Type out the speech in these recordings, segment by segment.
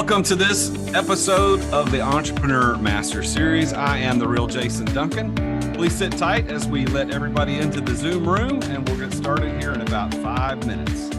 Welcome to this episode of the Entrepreneur Master Series. I am the real Jason Duncan. Please sit tight as we let everybody into the Zoom room, and we'll get started here in about 5 minutes.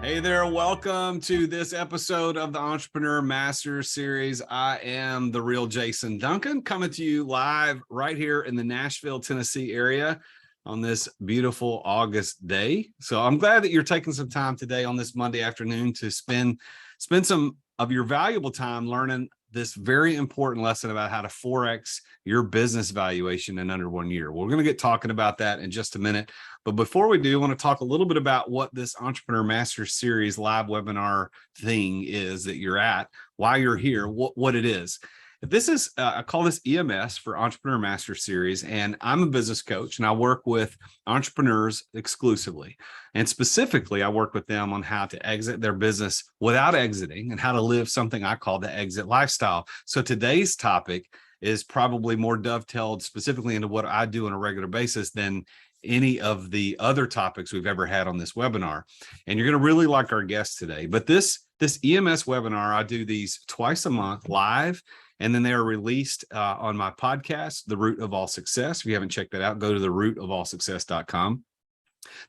Hey there, welcome to this episode of the Entrepreneur Master Series. I am the real Jason Duncan, coming to you live right here in the Nashville, Tennessee area on this beautiful August day. So I'm glad that you're taking some time today on this Monday afternoon to spend some of your valuable time learning this very important lesson about how to Forex your business valuation in under 1 year. We're going to get talking about that in just a minute. But before we do, I want to talk a little bit about what this Entrepreneur Master Series live webinar thing is that you're at, why you're here, what it is. This is, I call this EMS for Entrepreneur Master Series, and I'm a business coach, and I work with entrepreneurs exclusively. And specifically, I work with them on how to exit their business without exiting and how to live something I call the exit lifestyle. So today's topic is probably more dovetailed specifically into what I do on a regular basis than any of the other topics we've ever had on this webinar. And you're going to really like our guest today. But this EMS webinar, I do these twice a month live, and then they are released on my podcast, The Root of All Success. If you haven't checked that out, go to therootofallsuccess.com.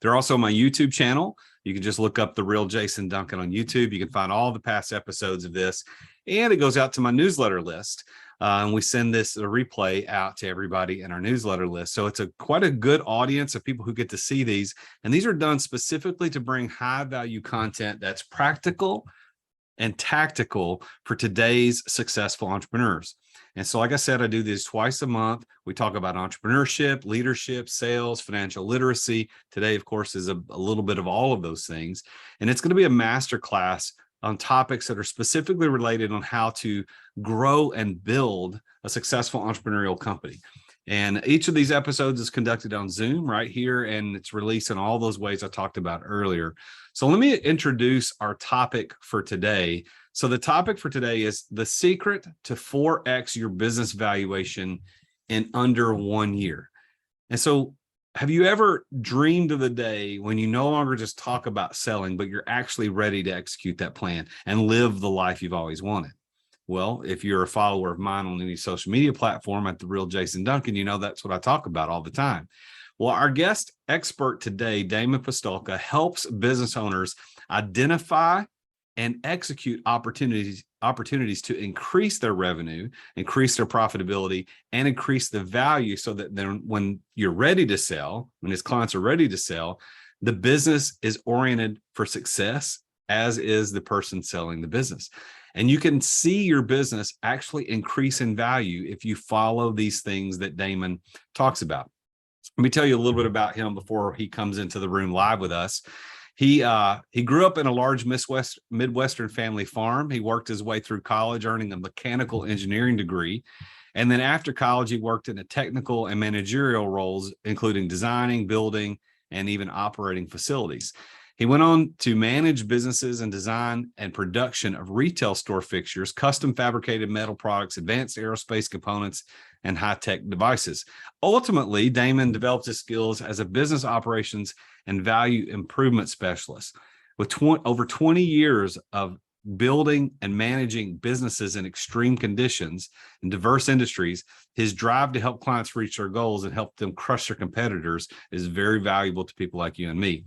They're also on my YouTube channel. You can just look up The Real Jason Duncan on YouTube. You can find all the past episodes of this, and it goes out to my newsletter list. And we send a replay out to everybody in our newsletter list. So it's quite a good audience of people who get to see these. And these are done specifically to bring high value content that's practical and tactical for today's successful entrepreneurs. And so, like I said, I do these twice a month. We talk about entrepreneurship, leadership, sales, financial literacy. Today, of course, is a little bit of all of those things. And it's going to be a masterclass on topics that are specifically related on how to grow and build a successful entrepreneurial company. And each of these episodes is conducted on Zoom right here, and it's released in all those ways I talked about earlier. So let me introduce our topic for today. So the topic for today is the secret to 4X your business valuation in under 1 year. And so have you ever dreamed of the day when you no longer just talk about selling, but you're actually ready to execute that plan and live the life you've always wanted? Well, if you're a follower of mine on any social media platform at The Real Jason Duncan, you know that's what I talk about all the time. Well, our guest expert today, Damon Pistulka, helps business owners identify and execute opportunities to increase their revenue, increase their profitability, and increase the value, so that then when you're ready to sell, when his clients are ready to sell, the business is oriented for success, as is the person selling the business. And you can see your business actually increase in value if you follow these things that Damon talks about. Let me tell you a little bit about him before he comes into the room live with us. He grew up in a large Midwestern family farm. He worked his way through college, earning a mechanical engineering degree. And then after college, he worked in technical and managerial roles, including designing, building, and even operating facilities. He went on to manage businesses and design and production of retail store fixtures, custom fabricated metal products, advanced aerospace components, and high-tech devices. Ultimately, Damon developed his skills as a business operations and value improvement specialist. With over 20 years of building and managing businesses in extreme conditions in diverse industries, his drive to help clients reach their goals and help them crush their competitors is very valuable to people like you and me.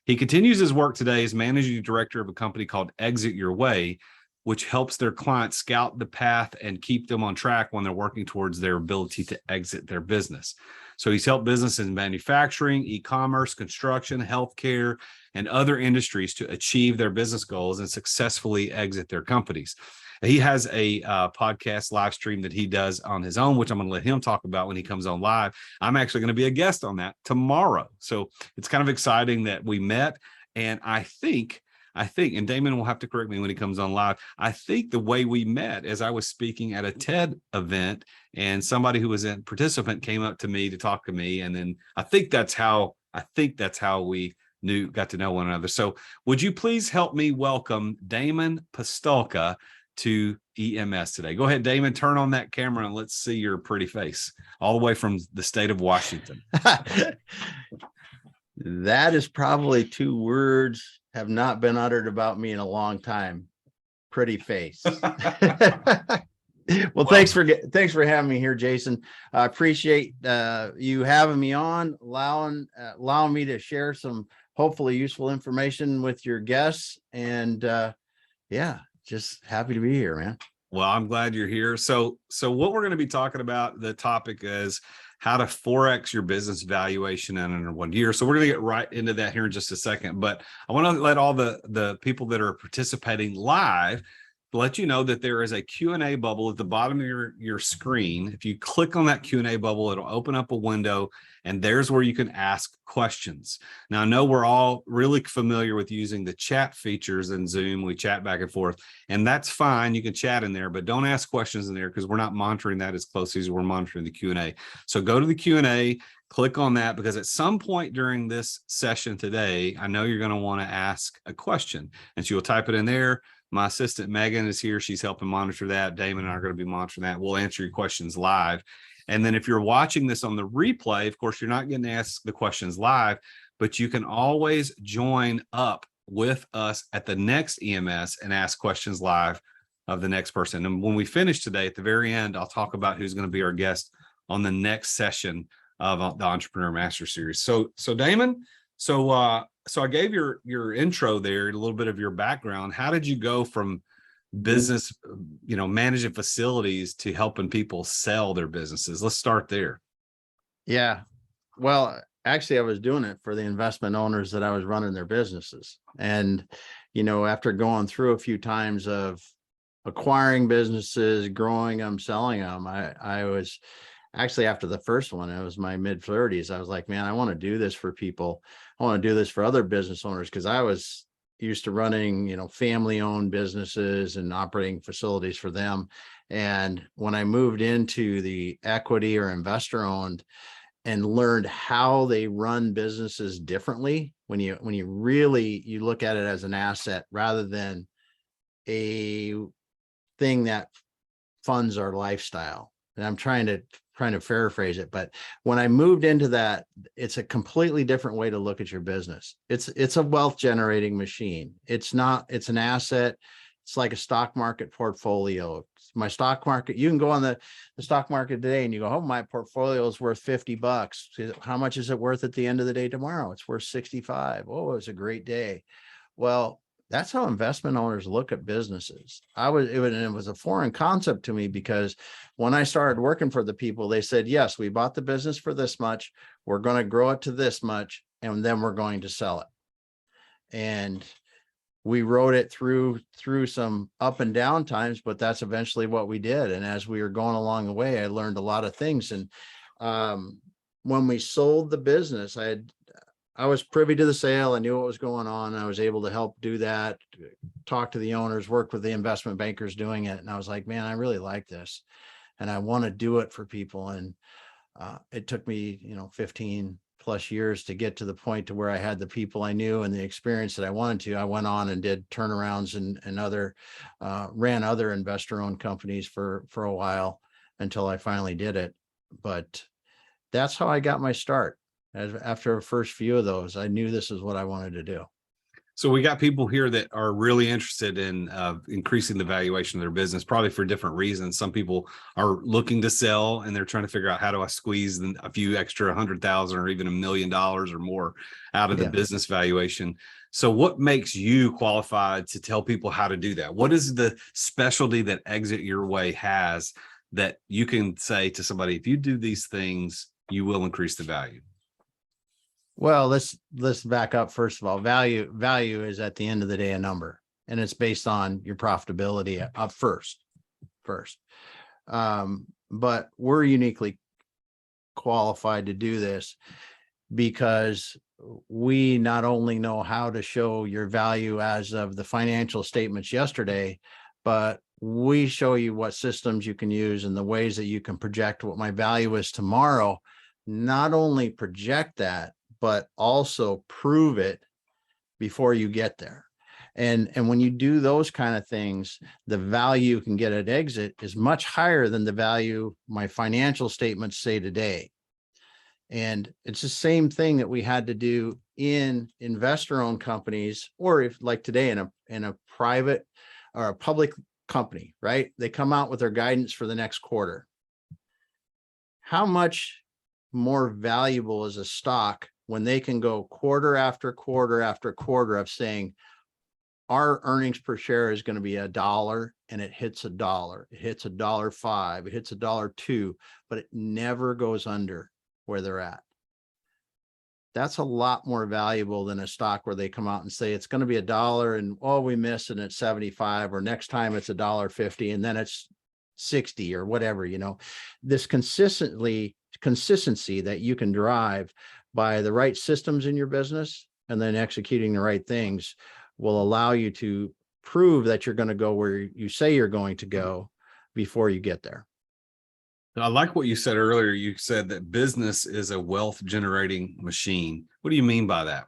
He continues his work today as managing director of a company called Exit Your Way, which helps their clients scout the path and keep them on track when they're working towards their ability to exit their business. So he's helped businesses in manufacturing, e-commerce, construction, healthcare, and other industries to achieve their business goals and successfully exit their companies. He has a podcast live stream that he does on his own, which I'm going to let him talk about when he comes on live. I'm actually going to be a guest on that tomorrow. So it's kind of exciting that we met. And I think, and Damon will have to correct me when he comes on live, I think the way we met is I was speaking at a TED event, and somebody who was a participant came up to me to talk to me. And then I think that's how we got to know one another. So would you please help me welcome Damon Pistulka to EMS today? Go ahead, Damon, turn on that camera and let's see your pretty face all the way from the state of Washington. That is probably 2 words have not been uttered about me in a long time. Pretty face. Well, thanks for having me here, Jason. I appreciate you having me on, allowing me to share some hopefully useful information with your guests. And yeah, just happy to be here, man. Well, I'm glad you're here. So what we're going to be talking about, the topic is how to Forex your business valuation in under 1 year. So we're going to get right into that here in just a second. But I want to let all the people that are participating live let you know that there is a Q&A bubble at the bottom of your screen. If you click on that Q&A bubble, it'll open up a window, and there's where you can ask questions. Now, I know we're all really familiar with using the chat features in Zoom. We chat back and forth, and that's fine. You can chat in there, but don't ask questions in there because we're not monitoring that as closely as we're monitoring the Q&A. So go to the Q&A, click on that, because at some point during this session today, I know you're going to want to ask a question, and so you'll type it in there. My assistant, Megan, is here. She's helping monitor that. Damon and I are going to be monitoring that. We'll answer your questions live. And then if you're watching this on the replay, of course, you're not getting to ask the questions live, but you can always join up with us at the next EMS and ask questions live of the next person. And when we finish today, at the very end, I'll talk about who's going to be our guest on the next session of the Entrepreneur Master Series. So Damon, so I gave your intro there, a little bit of your background. How did you go from business, managing facilities to helping people sell their businesses? Let's start there. Yeah. Well, actually, I was doing it for the investment owners that I was running their businesses. And, after going through a few times of acquiring businesses, growing them, selling them, I was actually, after the first one, it was my mid-30s. I was like, man, I want to do this for people. I want to do this for other business owners, because I was used to running, family-owned businesses and operating facilities for them. And when I moved into the equity or investor-owned and learned how they run businesses differently, when you really look at it as an asset rather than a thing that funds our lifestyle. And I'm trying to paraphrase it, but when I moved into that, it's a completely different way to look at your business. It's a wealth generating machine. It's an asset. It's like a stock market portfolio. My stock market, you can go on the stock market today and you go, oh, my portfolio is worth $50. How much is it worth at the end of the day tomorrow? It's worth 65. Oh, it was a great day. Well, That's how investment owners look at businesses. It was a foreign concept to me, because when I started working for the people, they said, yes, we bought the business for this much. We're going to grow it to this much, and then we're going to sell it. And we rode it through some up and down times, but that's eventually what we did. And as we were going along the way, I learned a lot of things. And when we sold the business, I was privy to the sale. I knew what was going on. I was able to help do that, talk to the owners, work with the investment bankers doing it. And I was like, man, I really like this and I want to do it for people. And it took me, 15 plus years to get to the point to where I had the people I knew and the experience that I wanted to. I went on and did turnarounds and other, ran other investor owned companies for a while until I finally did it. But that's how I got my start. After the first few of those, I knew this is what I wanted to do. So we got people here that are really interested in increasing the valuation of their business, probably for different reasons. Some people are looking to sell and they're trying to figure out, how do I squeeze a few extra 100,000 or even $1 million or more out of the business valuation. So what makes you qualified to tell people how to do that? What is the specialty that Exit Your Way has that you can say to somebody, if you do these things, you will increase the value? Well, let's back up. First of all, value is at the end of the day a number, and it's based on your profitability up first. But we're uniquely qualified to do this because we not only know how to show your value as of the financial statements yesterday, but we show you what systems you can use and the ways that you can project what my value is tomorrow. Not only project that, but also prove it before you get there. And when you do those kind of things, the value you can get at exit is much higher than the value my financial statements say today. And it's the same thing that we had to do in investor-owned companies, or if like today in a private or a public company, right? They come out with their guidance for the next quarter. How much more valuable is a stock when they can go quarter after quarter after quarter of saying our earnings per share is going to be $1 and it hits $1, it hits $1.05, it hits $1.02, but it never goes under where they're at. That's a lot more valuable than a stock where they come out and say it's going to be $1 and we missed and it's 75, or next time it's $1.50 and then it's 60 or whatever. This consistency that you can drive by the right systems in your business and then executing the right things will allow you to prove that you're going to go where you say you're going to go before you get there. I like what you said earlier. You said that business is a wealth generating machine. What do you mean by that?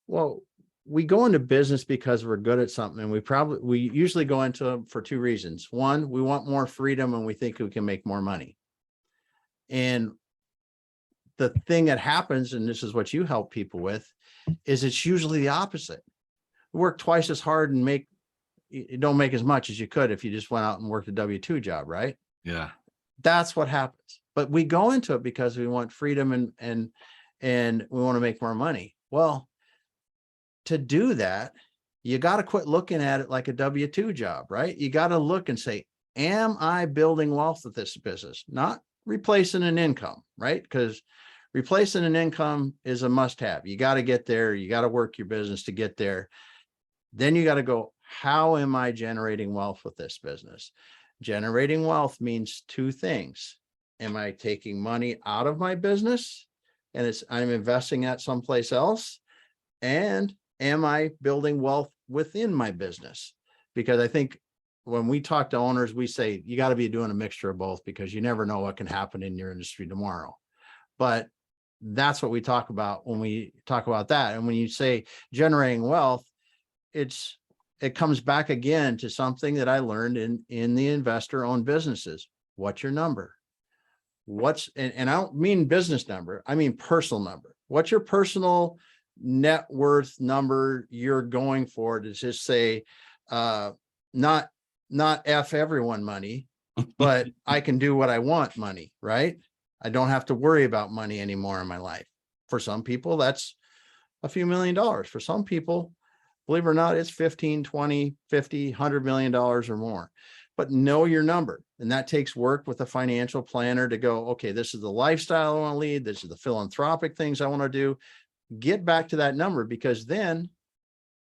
Well, we go into business because we're good at something, and we usually go into it for two reasons. One, we want more freedom and we think we can make more money. And the thing that happens, and this is what you help people with, is it's usually the opposite. Work twice as hard and you don't make as much as you could if you just went out and worked a W-2 job, right? Yeah. That's what happens. But we go into it because we want freedom and we want to make more money. Well, to do that, you got to quit looking at it like a W-2 job, right? You got to look and say, am I building wealth with this business? Not replacing an income, right? Because replacing an income is a must-have. You got to get there. You got to work your business to get there. Then you got to go, how am I generating wealth with this business? Generating wealth means two things. Am I taking money out of my business and I'm investing that someplace else? And am I building wealth within my business? Because I think when we talk to owners, we say you got to be doing a mixture of both, because you never know what can happen in your industry tomorrow. But that's what we talk about when we talk about that. And when you say generating wealth, it comes back again to something that I learned in the investor-owned businesses. What's your number? And I don't mean business number, I mean personal number. What's your personal net worth number you're going for to just say, not F everyone money, but I can do what I want money, right? I don't have to worry about money anymore in my life. For some people, that's a few $1 million. For some people, believe it or not, it's 15, 20, 50, $100 million or more. But know your number. And that takes work with a financial planner to go, okay, this is the lifestyle I want to lead. This is the philanthropic things I want to do. Get back to that number, because then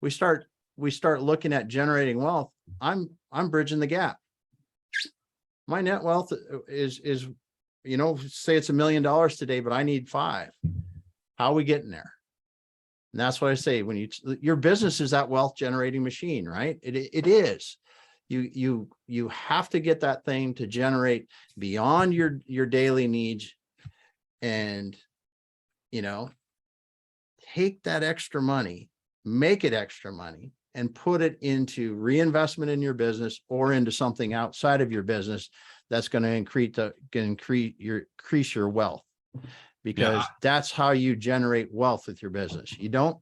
we start looking at generating wealth. I'm bridging the gap. My net wealth is, say it's $1 million today, but I need 5. How are we getting there? And that's what I say, when your business is that wealth generating machine, right? It is. You have to get that thing to generate beyond your daily needs, and take that extra money, make it extra money, and put it into reinvestment in your business or into something outside of your business that's going to increase your wealth, because that's how you generate wealth with your business. You don't,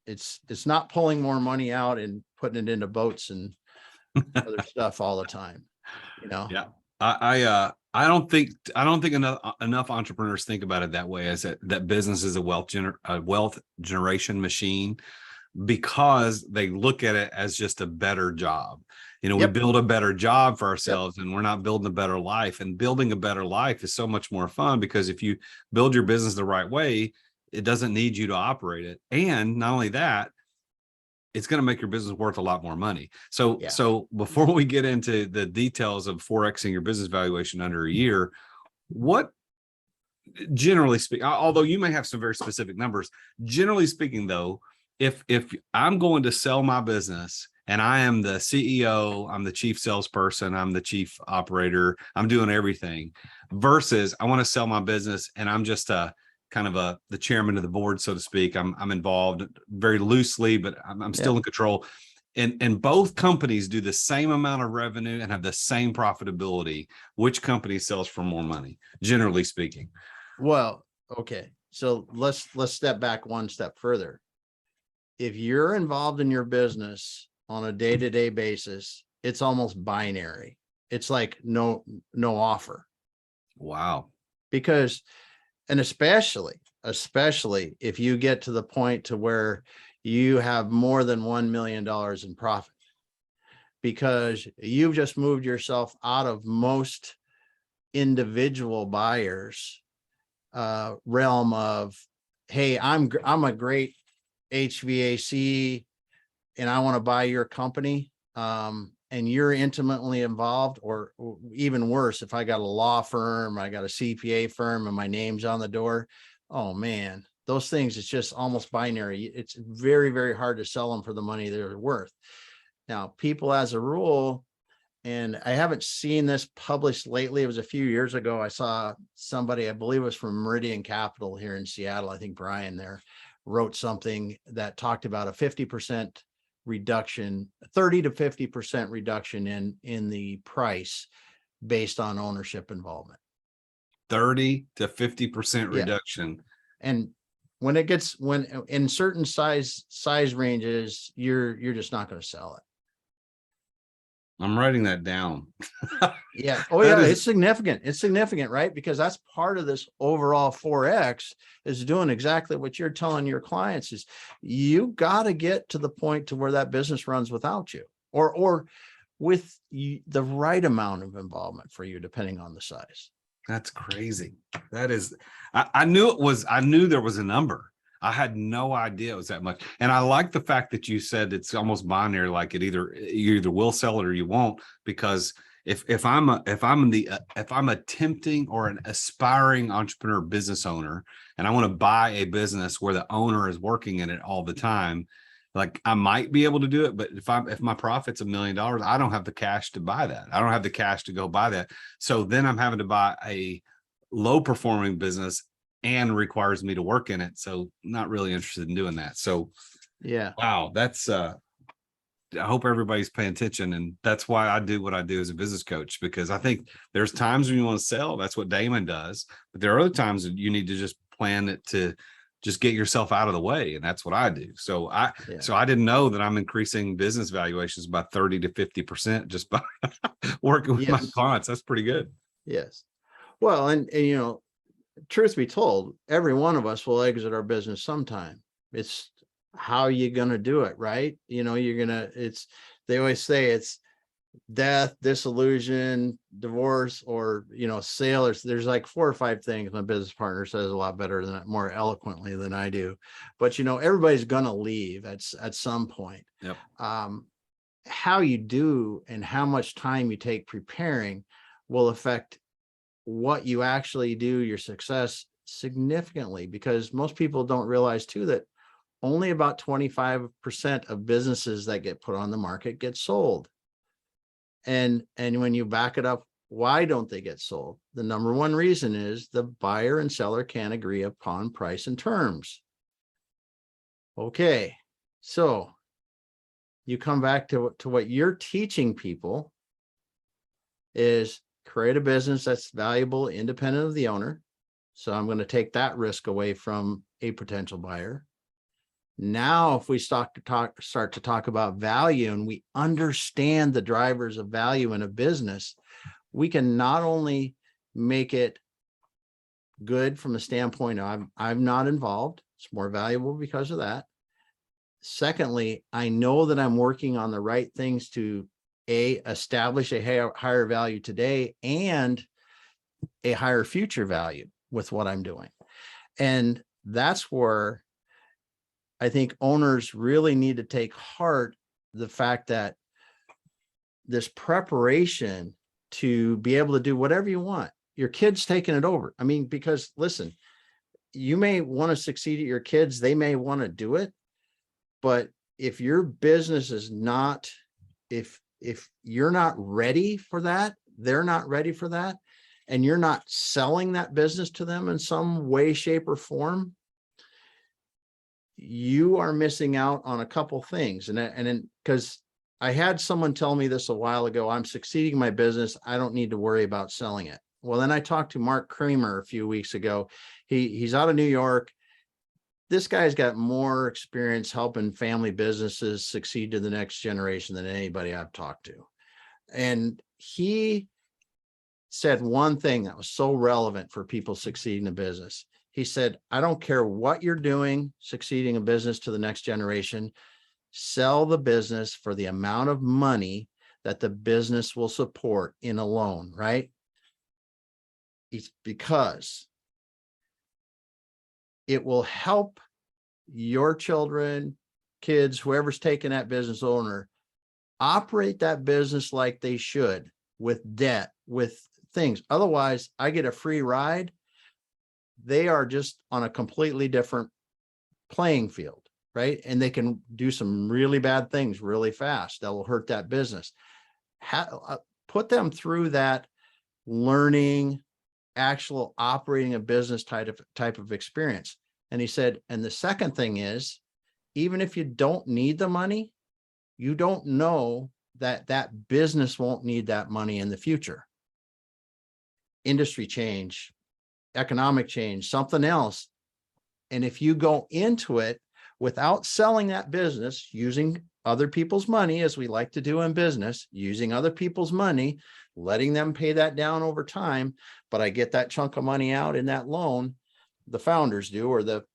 it's not pulling more money out and putting it into boats and other stuff all the time, Yeah. I don't think enough entrepreneurs think about it that way, as that business is a wealth generation machine, because they look at it as just a better job. We build a better job for ourselves, and we're not building a better life. And building a better life is so much more fun, because if you build your business the right way, it doesn't need you to operate it. And not only that, it's going to make your business worth a lot more money. So before we get into the details of 4Xing your business valuation under a year, what, generally speaking, although you may have some very specific numbers, generally speaking though, if I'm going to sell my business and I am the CEO, I'm the chief salesperson, I'm the chief operator, I'm doing everything, versus I want to sell my business and I'm just the chairman of the board, so to speak. I'm involved very loosely, but I'm still in control. And both companies do the same amount of revenue and have the same profitability. Which company sells for more money, generally speaking? Well, okay. So let's step back one step further. If you're involved in your business on a day-to-day basis, it's almost binary. It's like no offer. Wow. Because, and especially if you get to the point to where you have more than $1 million in profit, because you've just moved yourself out of most individual buyers realm of, hey, I'm a great HVAC and I want to buy your company, and you're intimately involved, or even worse, if I got a law firm, I got a CPA firm and my name's on the door, oh man, those things, it's just almost binary. It's very, very hard to sell them for the money they're worth. Now, people as a rule, and I haven't seen this published lately, it was a few years ago, I saw somebody, I believe it was from Meridian Capital here in Seattle, I think Brian there wrote something that talked about a 50% reduction, 30 to 50% reduction in the price based on ownership involvement. 30 to 50% reduction. And when in certain size ranges, you're just not going to sell it. I'm writing that down. Yeah. Oh yeah. It's significant. It's significant, right? Because that's part of this overall 4X is doing exactly what you're telling your clients is you got to get to the point to where that business runs without you, or with the right amount of involvement for you, depending on the size. That's crazy. That is, I knew there was a number. I had no idea it was that much. And I like the fact that you said it's almost binary, like you either will sell it or you won't, because if I'm attempting or an aspiring entrepreneur business owner, and I want to buy a business where the owner is working in it all the time, like I might be able to do it, but if my profit's $1 million, I don't have the cash to buy that. I don't have the cash to go buy that. So then I'm having to buy a low performing business and requires me to work in it. So not really interested in doing that. So yeah. Wow. That's I hope everybody's paying attention. And that's why I do what I do as a business coach, because I think there's times when you want to sell. That's what Damon does. But there are other times that you need to just plan it to just get yourself out of the way. And that's what I do. So I didn't know that I'm increasing business valuations by 30 to 50% just by working with my clients. That's pretty good. Yes. Well, and truth be told, every one of us will exit our business sometime. It's how are you going to do it? Right. They always say it's death, dissolution, divorce, or, sale. There's like 4 or 5 things. My business partner says a lot better than that, more eloquently than I do, but everybody's going to leave at some point. Yep. How you do and how much time you take preparing will affect what you actually do, your success significantly, because most people don't realize too that only about 25% of businesses that get put on the market get sold. And when you back it up, why don't they get sold? The number one reason is the buyer and seller can't agree upon price and terms. Okay, so you come back to what you're teaching people is create a business that's valuable, independent of the owner. So I'm going to take that risk away from a potential buyer. Now, if we start to talk about value and we understand the drivers of value in a business, we can not only make it good from the standpoint of I'm not involved, it's more valuable because of that. Secondly, I know that I'm working on the right things to establish a higher value today and a higher future value with what I'm doing. And that's where I think owners really need to take heart the fact that this preparation to be able to do whatever you want, your kid's taking it over. I mean, because listen, you may want to succeed at your kids, they may want to do it, but if your business is not, if you're not ready for that, they're not ready for that, and you're not selling that business to them in some way, shape, or form, you are missing out on a couple things. And because I had someone tell me this a while ago, I'm succeeding in my business, I don't need to worry about selling it. Well, then I talked to Mark Kramer a few weeks ago. He's out of New York. This guy's got more experience helping family businesses succeed to the next generation than anybody I've talked to. And he said one thing that was so relevant for people succeeding in business. He said, I don't care what you're doing, succeeding a business to the next generation, sell the business for the amount of money that the business will support in a loan, right? It's because it will help your children, kids, whoever's taking that business owner, operate that business like they should, with debt, with things. Otherwise, I get a free ride. They are just on a completely different playing field, right? And they can do some really bad things really fast that will hurt that business. Put them through that learning, actual operating a business type of experience. And he said, and the second thing is, even if you don't need the money, you don't know that that business won't need that money in the future. Industry change, economic change, something else. And if you go into it without selling that business, using other people's money, as we like to do in business, using other people's money, letting them pay that down over time, but I get that chunk of money out in that loan, the founders do, or the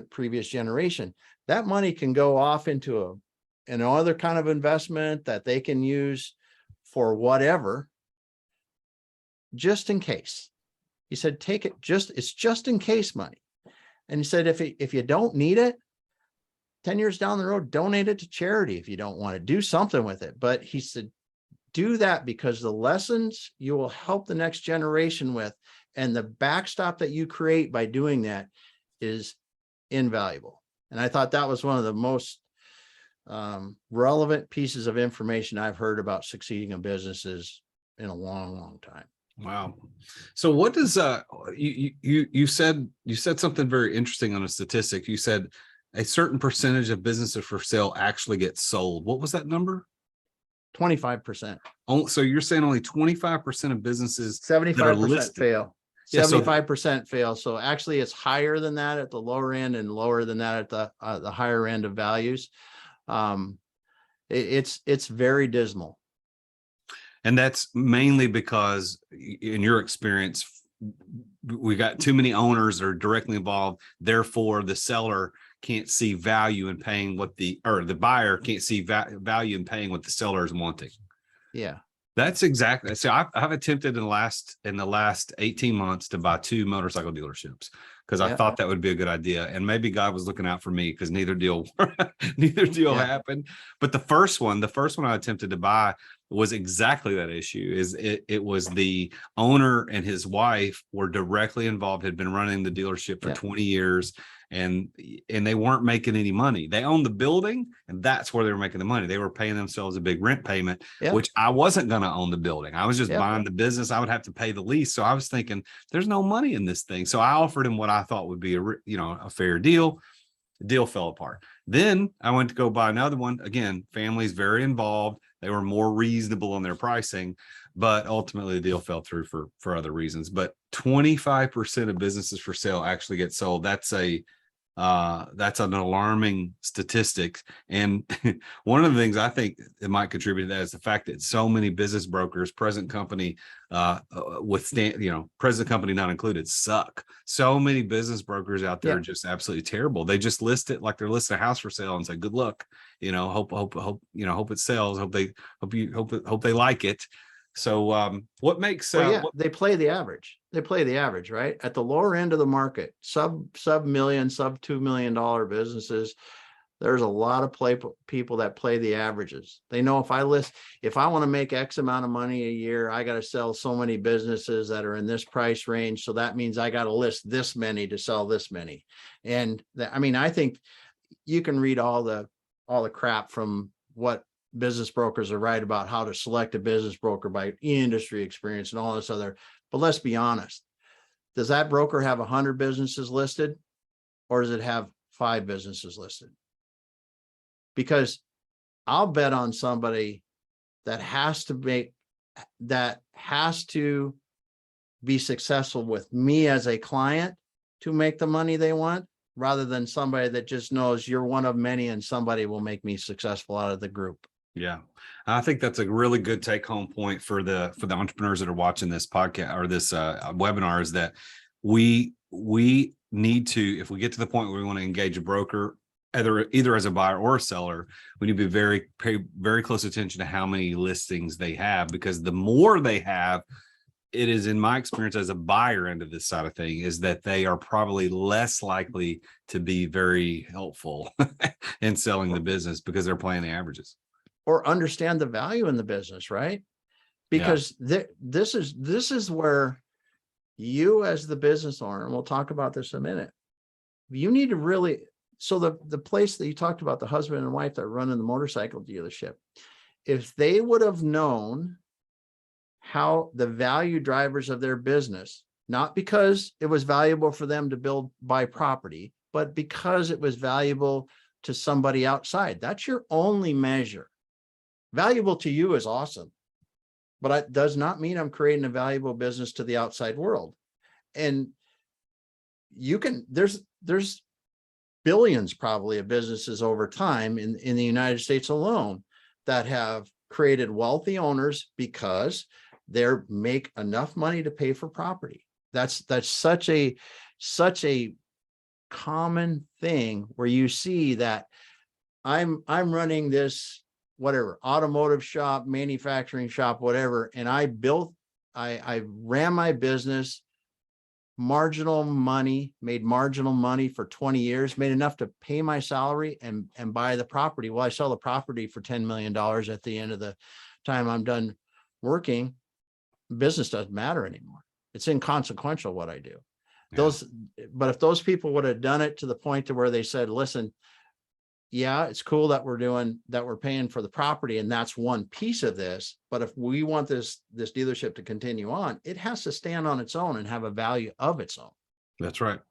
previous generation, that money can go off into another kind of investment that they can use for whatever, just in case. He said, take it, it's just in case money. And he said, if you don't need it, 10 years down the road, donate it to charity. If you don't want to, do something with it. But he said, do that, because the lessons you will help the next generation with, and the backstop that you create by doing that, is invaluable. And I thought that was one of the most relevant pieces of information I've heard about succeeding in businesses in a long, long time. Wow. So what does you said something very interesting on a statistic. You said a certain percentage of businesses for sale actually get sold. What was that number? 25%. Oh, so you're saying only 25% of businesses 75% fail. Yeah, 75% fail. So actually it's higher than that at the lower end and lower than that at the higher end of values. It's very dismal. And that's mainly because, in your experience, we got too many owners that are directly involved. Therefore, the seller can't see value in paying what the buyer can't see value in paying what the seller is wanting. Yeah. That's exactly. So I've attempted in the last 18 months to buy 2 motorcycle dealerships because I thought that would be a good idea. And maybe God was looking out for me because neither deal happened. But the first one I attempted to buy was exactly that issue. It was the owner and his wife were directly involved, had been running the dealership for 20 years. And they weren't making any money. They owned the building, and that's where they were making the money. They were paying themselves a big rent payment, which I wasn't going to own the building. I was just buying the business. I would have to pay the lease. So I was thinking, there's no money in this thing. So I offered him what I thought would be a fair deal. The deal fell apart. Then I went to go buy another one. Again, family's very involved. They were more reasonable in their pricing, but ultimately the deal fell through for other reasons. But 25% of businesses for sale actually get sold. That's an alarming statistic. And one of the things I think it might contribute to that is the fact that so many business brokers, present company present company not included, suck. So many business brokers out there are just absolutely terrible. They just list it like they're listing a house for sale and say, good luck, hope it sells, hope they like it. So what makes they play the average. They play the average, right? At the lower end of the market, sub million, sub $2 million businesses, there's a lot of people that play the averages. They know if I want to make X amount of money a year, I got to sell so many businesses that are in this price range. So that means I got to list this many to sell this many. And I think you can read all the crap from what business brokers are right about how to select a business broker by industry experience and all this other. But let's be honest. Does that broker have 100 businesses listed, or does it have 5 businesses listed? Because I'll bet on somebody that has to be successful with me as a client to make the money they want, rather than somebody that just knows you're one of many and somebody will make me successful out of the group. Yeah, I think that's a really good take home point for the entrepreneurs that are watching this podcast or this webinar, is that we need to, if we get to the point where we want to engage a broker, either as a buyer or a seller, we need to pay very close attention to how many listings they have, because the more they have, it is, in my experience as a buyer into this side of thing, is that they are probably less likely to be very helpful in selling the business because they're playing the averages. Or understand the value in the business, right? Because this is where you, as the business owner, and we'll talk about this in a minute, you need to really, so the place that you talked about, the husband and wife that run in the motorcycle dealership, if they would have known how the value drivers of their business, not because it was valuable for them to buy property, but because it was valuable to somebody outside. That's your only measure. Valuable to you is awesome, but it does not mean I'm creating a valuable business to the outside world. And there's billions probably of businesses over time in the United States alone that have created wealthy owners because they make enough money to pay for property. That's such a common thing where you see that I'm running this whatever automotive shop, manufacturing shop, whatever, and I ran my business, made marginal money for 20 years, made enough to pay my salary and buy the property. Well, I sell the property for $10 million at the end of the time I'm done working. Business doesn't matter anymore. It's inconsequential what I do. But if those people would have done it to the point to where they said, listen, yeah, it's cool that we're paying for the property, and that's one piece of this. But if we want this dealership to continue on, it has to stand on its own and have a value of its own. That's right.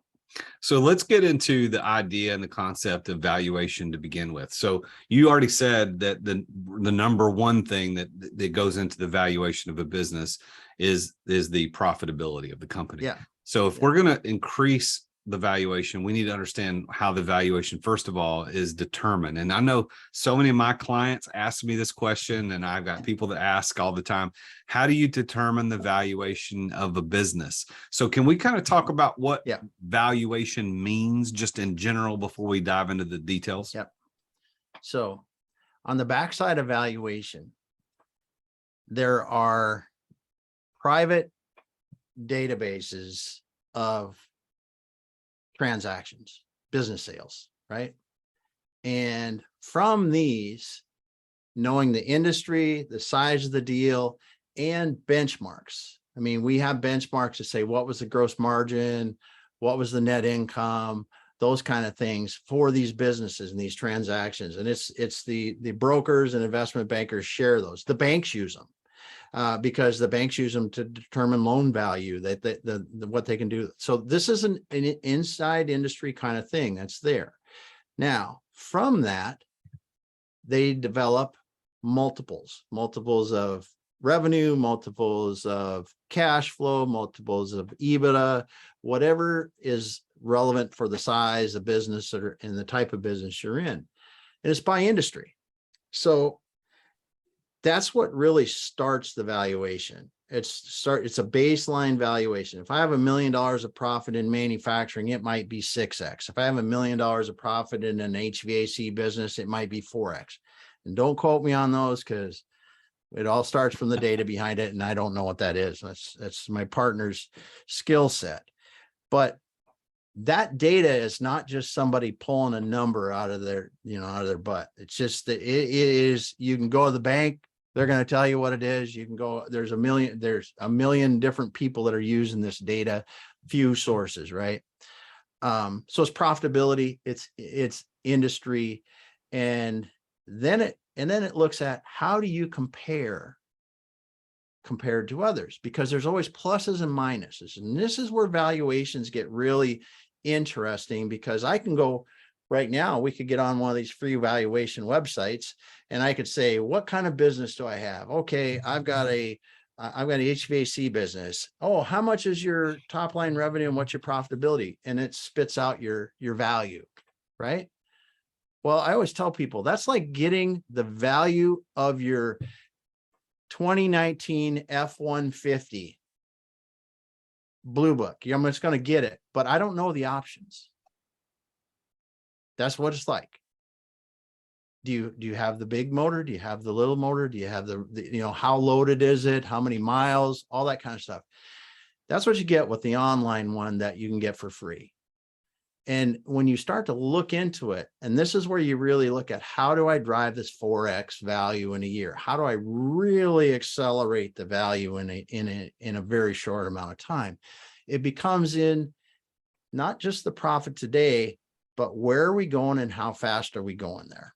So let's get into the idea and the concept of valuation to begin with. So you already said that the number one thing that goes into the valuation of a business is the profitability of the company. Yeah. So if we're going to increase the valuation, we need to understand how the valuation, first of all, is determined. And I know so many of my clients ask me this question, and I've got people that ask all the time, how do you determine the valuation of a business? So can we kind of talk about what valuation means just in general before we dive into the details? Yep. So on the backside of valuation, there are private databases of transactions, business sales, right? And from these, knowing the industry, the size of the deal, and benchmarks. I mean, we have benchmarks to say what was the gross margin, what was the net income, those kind of things for these businesses and these transactions. And it's the brokers and investment bankers share those. The banks use them. Because the banks use them to determine loan value, what they can do. So this is an inside industry kind of thing that's there. Now, from that, they develop multiples of revenue, multiples of cash flow, multiples of EBITDA, whatever is relevant for the size of business or in the type of business you're in. And it's by industry. So that's what really starts the valuation. It's a baseline valuation. If I have $1 million of profit in manufacturing, it might be 6x. If I have $1 million of profit in an HVAC business, it might be 4x. And don't quote me on those because it all starts from the data behind it, and I don't know what that is. That's my partner's skill set. But that data is not just somebody pulling a number out of their butt. It's just that it is, you can go to the bank, they're going to tell you what it is. You can go, there's a million different people that are using this data, few sources, right? So it's profitability, it's industry. And then it looks at how do you compare compared to others, because there's always pluses and minuses. And this is where valuations get really interesting, because I can go right now, we could get on one of these free valuation websites and I could say, what kind of business do I have? Okay, I've got an HVAC business. Oh, how much is your top line revenue and what's your profitability? And it spits out your value, right? Well, I always tell people that's like getting the value of your 2019 F-150 Blue Book. I'm just going to get it, but I don't know the options. That's what it's like. Do you have the big motor? Do you have the little motor? Do you have the how loaded is it? How many miles? All that kind of stuff. That's what you get with the online one that you can get for free. And when you start to look into it, and this is where you really look at, how do I drive this 4x value in a year? How do I really accelerate the value in a very short amount of time? It becomes in not just the profit today, but where are we going and how fast are we going there?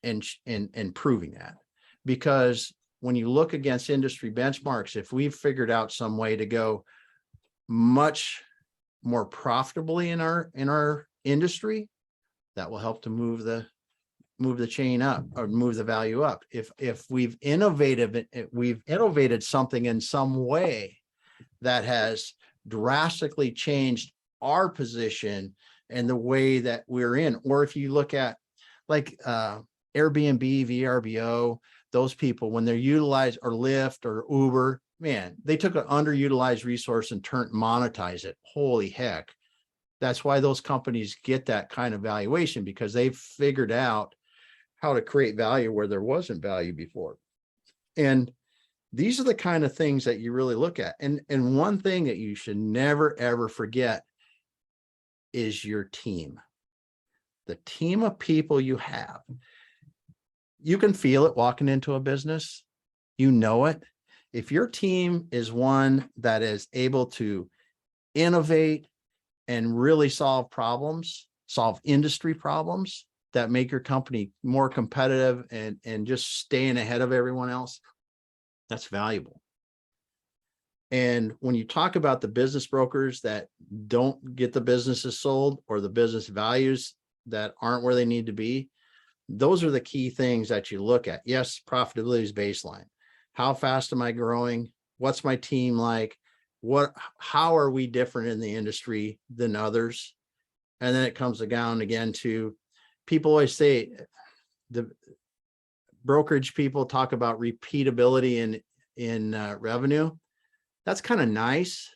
And proving that. Because when you look against industry benchmarks, if we've figured out some way to go much more profitably in our industry, that will help to move the chain up or move the value up. If we've innovated something in some way that has drastically changed our position and the way that we're in, or if you look at like Airbnb, VRBO, those people, when they're utilized, or Lyft or Uber, man, they took an underutilized resource and monetize it. Holy heck. That's why those companies get that kind of valuation, because they've figured out how to create value where there wasn't value before. And these are the kind of things that you really look at. And one thing that you should never, ever forget is your team. The team of people you have. You can feel it walking into a business. You know it. If your team is one that is able to innovate and really solve industry problems that make your company more competitive and just staying ahead of everyone else, that's valuable. And when you talk about the business brokers that don't get the businesses sold, or the business values that aren't where they need to be, those are the key things that you look at. Yes, profitability is baseline. How fast am I growing? What's my team like? how are we different in the industry than others? And then it comes down again to, people always say, the brokerage people talk about repeatability in revenue. That's kind of nice,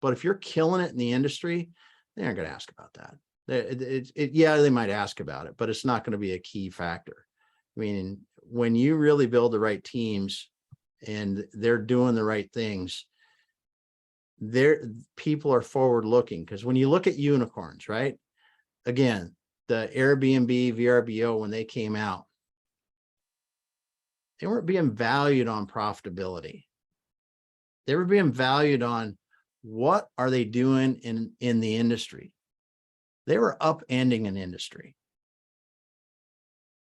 but if you're killing it in the industry, they aren't going to ask about that. Yeah, they might ask about it, but it's not going to be a key factor. I mean, when you really build the right teams and they're doing the right things, people are forward looking. Because when you look at unicorns, right? Again, the Airbnb, VRBO, when they came out, they weren't being valued on profitability. They were being valued on what are they doing in the industry. They were upending an industry,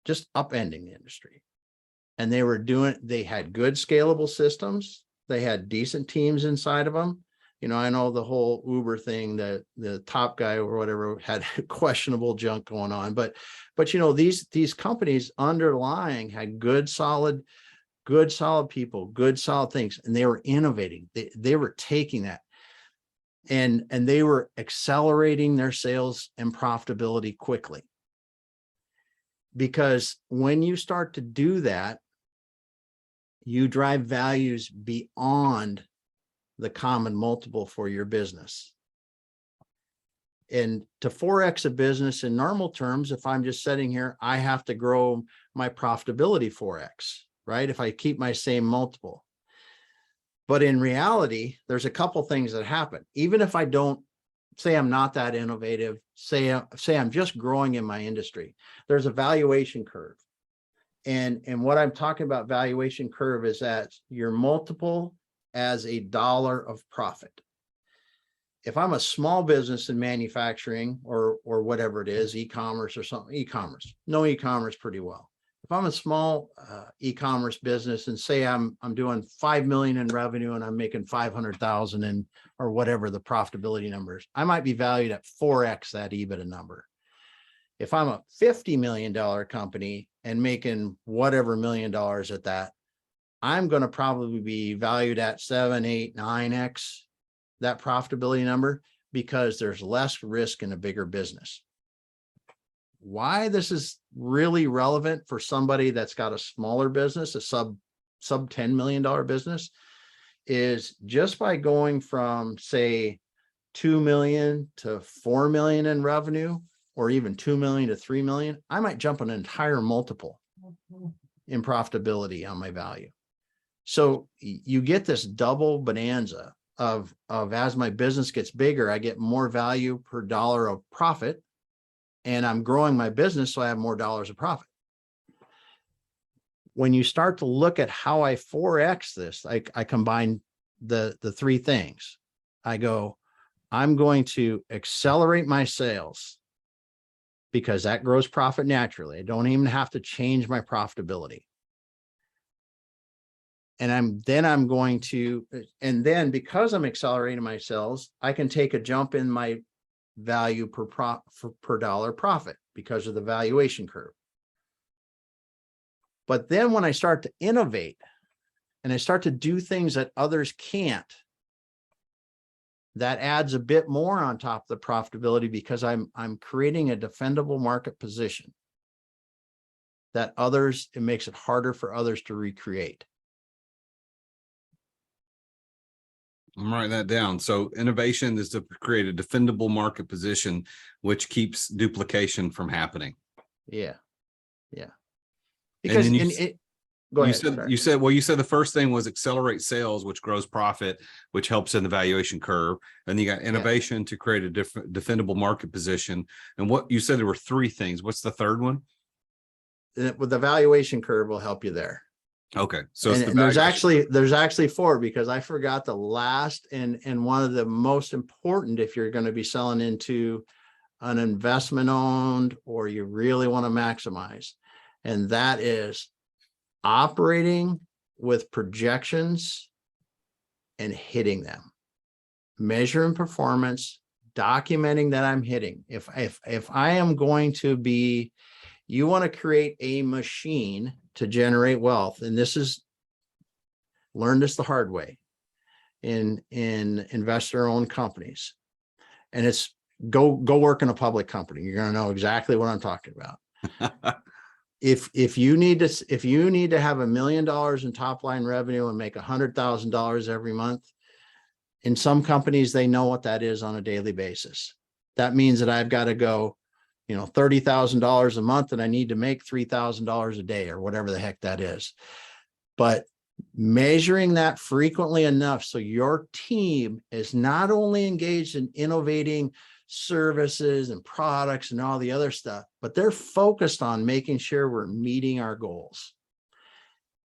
just upending the industry. And they had good scalable systems. They had decent teams inside of them. You know, I know the whole Uber thing, that the top guy or whatever had questionable junk going on, but you know, these companies underlying had good solid people, good solid things, and they were innovating. They were taking that and they were accelerating their sales and profitability quickly. Because when you start to do that, you drive values beyond the common multiple for your business. And to 4x a business in normal terms, if I'm just sitting here, I have to grow my profitability 4x, right? If I keep my same multiple. But in reality, there's a couple things that happen. Even if I don't, say I'm not that innovative, say I'm just growing in my industry, there's a valuation curve. And what I'm talking about valuation curve is that your multiple as a dollar of profit. If I'm a small business in manufacturing or whatever it is, e-commerce or something, know e-commerce pretty well. If I'm a small e-commerce business and say I'm doing 5 million in revenue and I'm making 500,000 in, or whatever the profitability numbers, I might be valued at 4x that EBITDA number. If I'm a $50 million company and making whatever $1 million at that, I'm going to probably be valued at 7, 8, 9x that profitability number, because there's less risk in a bigger business. Why this is really relevant for somebody that's got a smaller business, a sub $10 million business, is just by going from, say, 2 million to 4 million in revenue, or even 2 million to 3 million, I might jump an entire multiple in profitability on my value. So you get this double bonanza of as my business gets bigger, I get more value per dollar of profit, and I'm growing my business, so I have more dollars of profit. When you start to look at how I 4x this, I combine the three things. I go, I'm going to accelerate my sales because that grows profit naturally. I don't even have to change my profitability. And then because I'm accelerating my sales, I can take a jump in my value per dollar profit because of the valuation curve. But then when I start to innovate and I start to do things that others can't, that adds a bit more on top of the profitability, because I'm creating a defendable market position that it makes it harder for others to recreate. I'm writing that down. So innovation is to create a defendable market position, which keeps duplication from happening. Yeah. Because go ahead. You said the first thing was accelerate sales, which grows profit, which helps in the valuation curve. And you got innovation to create a defendable market position. And what you said, there were three things. What's the third one? With the valuation curve will help you there. Okay. So there's actually four, because I forgot the last and one of the most important if you're going to be selling into an investment owned or you really want to maximize. And that is operating with projections and hitting them, measuring performance, documenting that I'm hitting. If I am going to be, you want to create a machine to generate wealth. And learn this the hard way. in investor-owned companies, and it's go work in a public company. You're going to know exactly what I'm talking about. If you need to have $1 million in top line revenue and make $100,000 every month, in some companies, they know what that is on a daily basis. That means that I've got to go, $30,000 a month, and I need to make $3,000 a day or whatever the heck that is. But measuring that frequently enough so your team is not only engaged in innovating services and products and all the other stuff, but they're focused on making sure we're meeting our goals.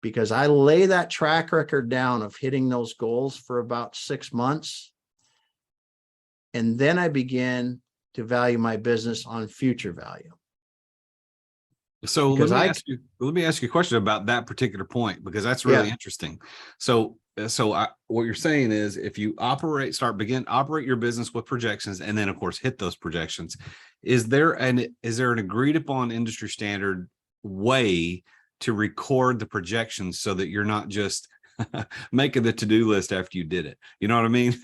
Because I lay that track record down of hitting those goals for about 6 months, and then I begin to value my business on future value. So let me ask you a question about that particular point, because that's really interesting. So what you're saying is, if you operate your business with projections, and then of course hit those projections, is there an agreed upon industry standard way to record the projections so that you're not just making the to-do list after you did it? You know what I mean?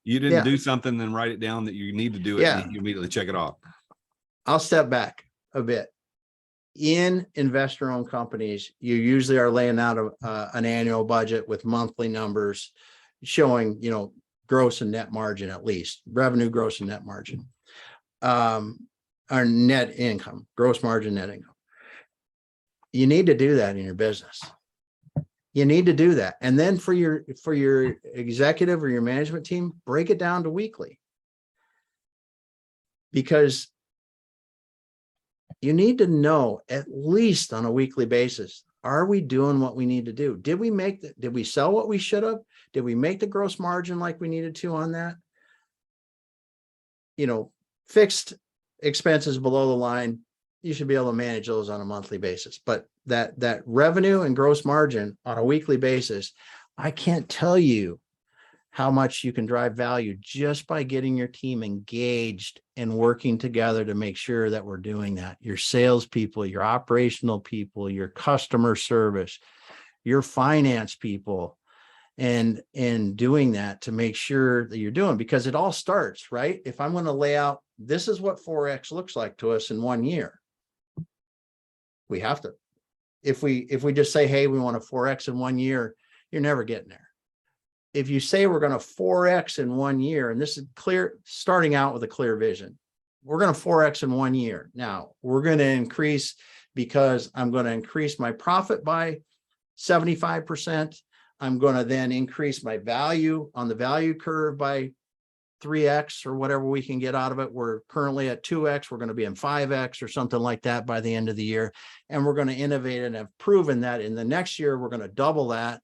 You didn't do something and write it down that you need to do it, and you immediately check it off. I'll step back a bit. In investor-owned companies, you usually are laying out an annual budget with monthly numbers showing, gross and net margin, at least revenue, gross and net margin, or net income, gross margin, net income. You need to do that in your business. You need to do that. And then for your executive or your management team, break it down to weekly. Because you need to know, at least on a weekly basis, are we doing what we need to do? Did we sell what we should have? Did we make the gross margin like we needed to on that? Fixed expenses below the line, you should be able to manage those on a monthly basis. But that revenue and gross margin on a weekly basis, I can't tell you how much you can drive value just by getting your team engaged and working together to make sure that we're doing that. Your salespeople, your operational people, your customer service, your finance people, and doing that to make sure that you're doing, because it all starts, right? If I'm going to lay out, this is what 4X looks like to us in 1 year. We have to, if we just say, hey, we want a 4X in 1 year, you're never getting there. If you say we're going to 4X in 1 year, and this is clear, starting out with a clear vision, we're going to 4X in 1 year. Now we're going to increase, because I'm going to increase my profit by 75%. I'm going to then increase my value on the value curve by 3X or whatever we can get out of it. We're currently at 2X. We're going to be in 5X or something like that by the end of the year. And we're going to innovate and have proven that in the next year, we're going to double that.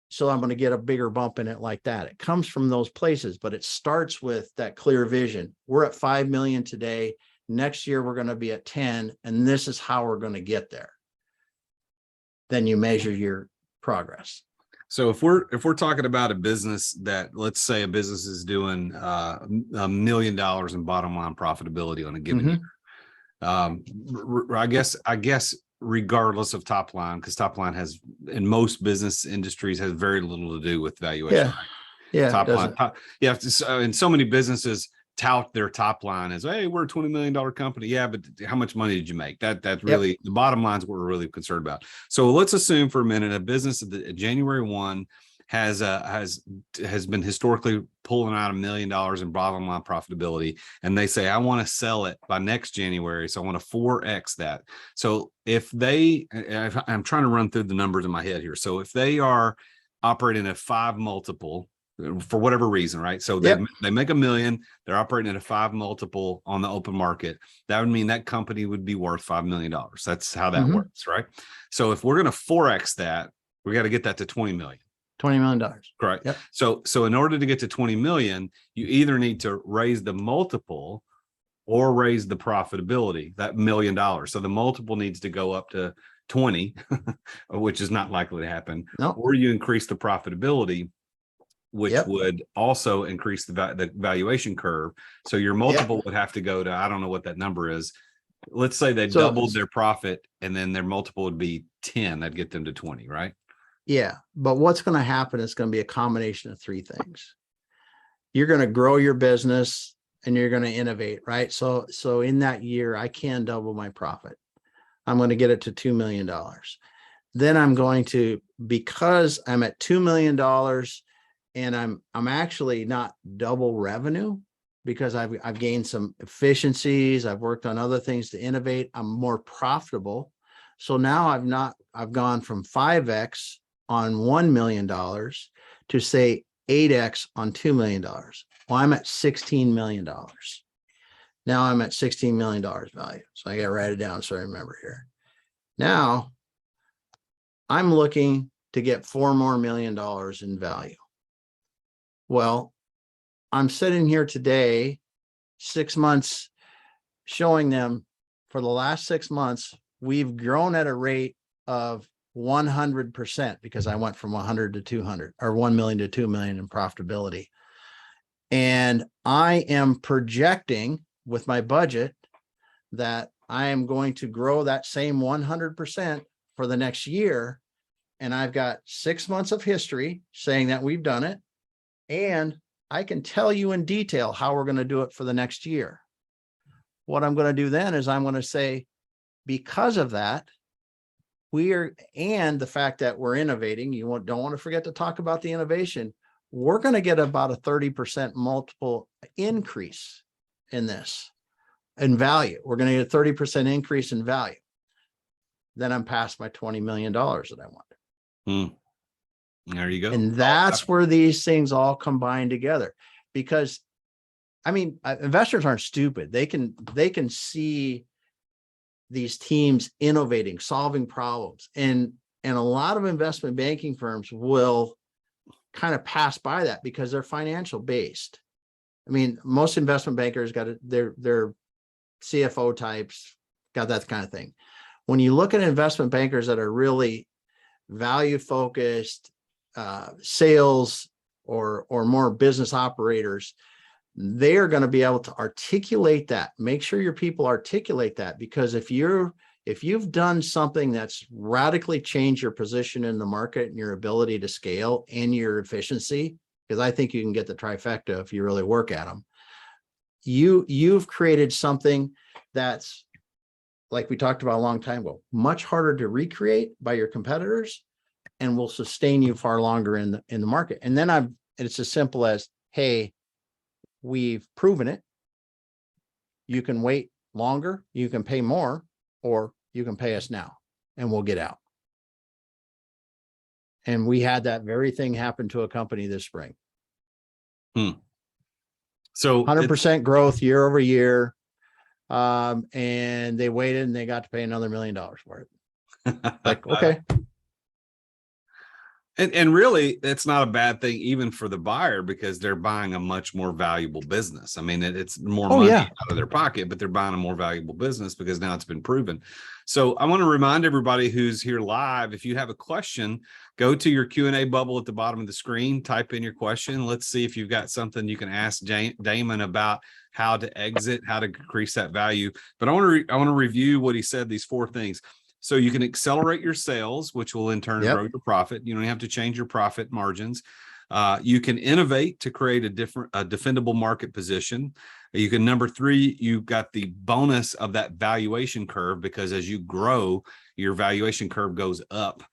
So I'm going to get a bigger bump in it like that. It comes from those places, but it starts with that clear vision. We're at 5 million today. Next year, we're going to be at 10, and this is how we're going to get there. Then you measure your progress. So if we're talking about a business that, let's say a business is doing $1 million in bottom line profitability on a given year, I guess regardless of top line, because top line has, in most business industries, has very little to do with valuation. Top line. And so many businesses tout their top line as, hey, we're a $20 million company. Yeah, but how much money did you make? That's really the bottom line is what we're really concerned about. So let's assume for a minute a business that January 1 has been historically pulling out $1 million in bottom line profitability, and they say, I want to sell it by next January, so I want to 4X that. So I'm trying to run through the numbers in my head here. So if they are operating at 5 multiple for whatever reason, right? So they make $1 million, they're operating at a 5 multiple on the open market. That would mean that company would be worth $5 million. That's how that works, right? So if we're going to 4X that, we got to get that to 20 million. $20 million. Correct. Yep. So in order to get to 20 million, you either need to raise the multiple or raise the profitability, that $1 million. So the multiple needs to go up to 20, which is not likely to happen. No. Or you increase the profitability, which would also increase the valuation curve. So your multiple would have to go to, I don't know what that number is. Let's say they doubled their profit, and then their multiple would be 10. That'd get them to 20, right? Yeah. But what's going to happen is going to be a combination of three things. You're going to grow your business and you're going to innovate, right? So in that year, I can double my profit. I'm going to get it to $2 million. Then I'm going to, because I'm at $2 million and I'm actually not double revenue, because I've gained some efficiencies. I've worked on other things to innovate. I'm more profitable. So now I've gone from 5x on $1 million to say 8x on $2 million. Well, I'm at $16 million. Now I'm at $16 million value. So I got to write it down so I remember here. Now I'm looking to get $4 more million in value. Well, I'm sitting here today, 6 months, showing them for the last 6 months, we've grown at a rate of 100% because I went from 100 to 200 or 1 million to 2 million in profitability. And I am projecting with my budget that I am going to grow that same 100% for the next year. And I've got 6 months of history saying that we've done it. And I can tell you in detail how we're going to do it for the next year. What I'm going to do then is I'm going to say, because of that, and the fact that we're innovating, don't want to forget to talk about the innovation. We're going to get about a 30% multiple increase in this, in value. We're going to get a 30% increase in value. Then I'm past my $20 million that I wanted. There you go. And that's where these things all combine together. Because, I mean, investors aren't stupid. They can see these teams innovating, solving problems. And a lot of investment banking firms will kind of pass by that because they're financial based. I mean, most investment bankers got their CFO types, got that kind of thing. When you look at investment bankers that are really value focused, sales or more business operators, they are going to be able to articulate that. Make sure your people articulate that, because if you've done something that's radically changed your position in the market and your ability to scale and your efficiency, because I think you can get the trifecta if you really work at them. You've created something that's, like we talked about a long time ago, much harder to recreate by your competitors and will sustain you far longer in the market. And then it's as simple as, hey, we've proven it. You can wait longer, you can pay more, or you can pay us now and we'll get out. And we had that very thing happen to a company this spring. So 100% growth year over year. And they waited and they got to pay another $1 million for it. Like, okay. And really, it's not a bad thing even for the buyer, because they're buying a much more valuable business. I mean, it's more money out of their pocket, but they're buying a more valuable business because now it's been proven. So I want to remind everybody who's here live, if you have a question, go to your Q&A bubble at the bottom of the screen, type in your question. Let's see if you've got something you can ask Damon about how to exit, how to increase that value. But I want to review what he said, these 4 things. So you can accelerate your sales, which will in turn grow your profit. You don't have to change your profit margins. You can innovate to create a defendable market position. You can, number 3, you've got the bonus of that valuation curve, because as you grow, your valuation curve goes up.